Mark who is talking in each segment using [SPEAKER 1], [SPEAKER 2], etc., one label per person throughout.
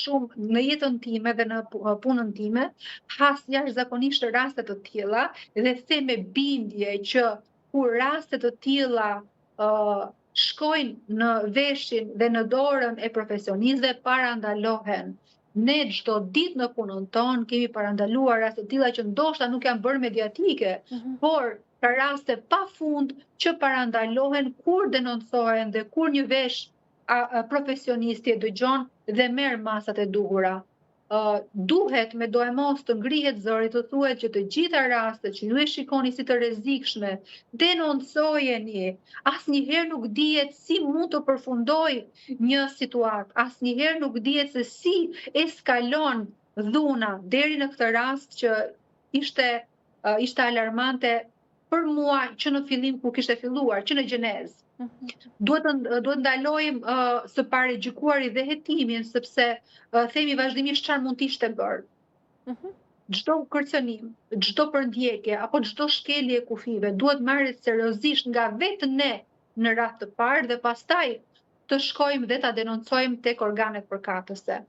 [SPEAKER 1] shumë në jetën time dhe në punën time, has jashtëzakonisht raste të tilla dhe them me bindje që kur raste të tilla shkojnë në veshin dhe në dorën e profesionistëve parandalohen. Ne çdo ditë në punën tonë kemi parandaluar raste të tilla që ndoshta nuk janë bërë mediatike, por ka raste pafund që parandalohen kur denoncohen dhe kur një vesh profesionisti e dëgjon dhe merr masat e duhura. Duhet me do e mos të ngrihet zëri të thuhet që të gjitha rastet që ju e shikoni si të rrezikshme, denoncojeni. Asnjëherë nuk dihet si mund të përfundojë një situatë, asnjëherë nuk dihet se si eskalon dhuna deri në këtë rast që ishte alarmante për mua që në fillim kur kishte filluar, që në gjenezë. Duhet ndalojmë së pari gjykuari dhe hetimin, sepse themi vazhdimisht çfarë mund të ishte bërë. Çdo kërcënim, çdo përndjekje apo çdo shkelje e kufive duhet marrë seriozisht nga vetë ne në radhë të parë dhe pastaj të shkojmë dhe ta denoncojmë tek organet përkatëse.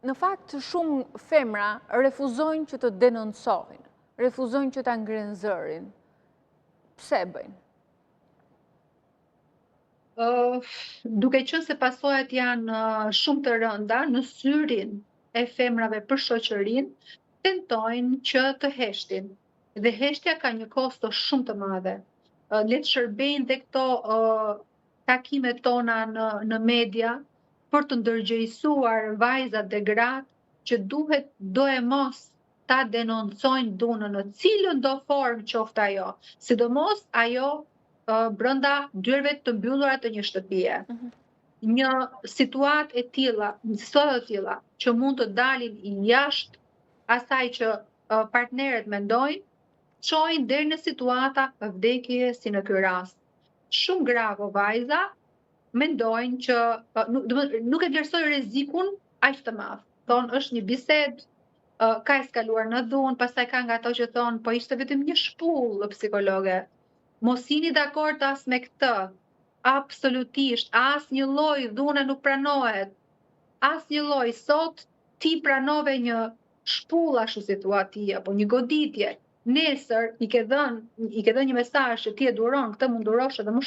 [SPEAKER 2] Në fakt shumë femra refuzojnë që të denoncojnë, refuzojnë që ta ngrenë zërin. Pse bëjnë?
[SPEAKER 1] Duke qenë se pasojat janë shumë të rënda në syrin e femrave për shoqërinë, tentojnë që të heshtin. Dhe heshtja ka një kosto shumë të madhe. Le të shërbejnë dhe këto takimet tona në media për të ndërgjegjësuar vajzat dhe gratë që duhet do e mos ta denoncojnë dhunën në cilën do formë qoftë ajo, sidomos ajo brenda dyerve të mbyllura të një shtëpie. Një situatë e tilla që mund të dalin jashtë asaj që partnerët mendojnë, çojnë deri në situata vdekje si në ky rast. Shumë grave vajza mendojnë që nuk e vlerësojnë rrezikun aq të madh. Thonë është një bisedë, ka eskaluar në dhunë, pastaj ka nga ato që thonë po ishte vetëm një shpullë psikologe. Mos jini dakord as me këtë. Absolutisht, asnjë lloj dhune nuk pranohet. Asnjë lloj. Sot ti pranove një shpullë ashtu si thua ti apo një goditje. Nesër i ke dhënë një mesazh që ti e duron, këtë mund durosh edhe më shumë.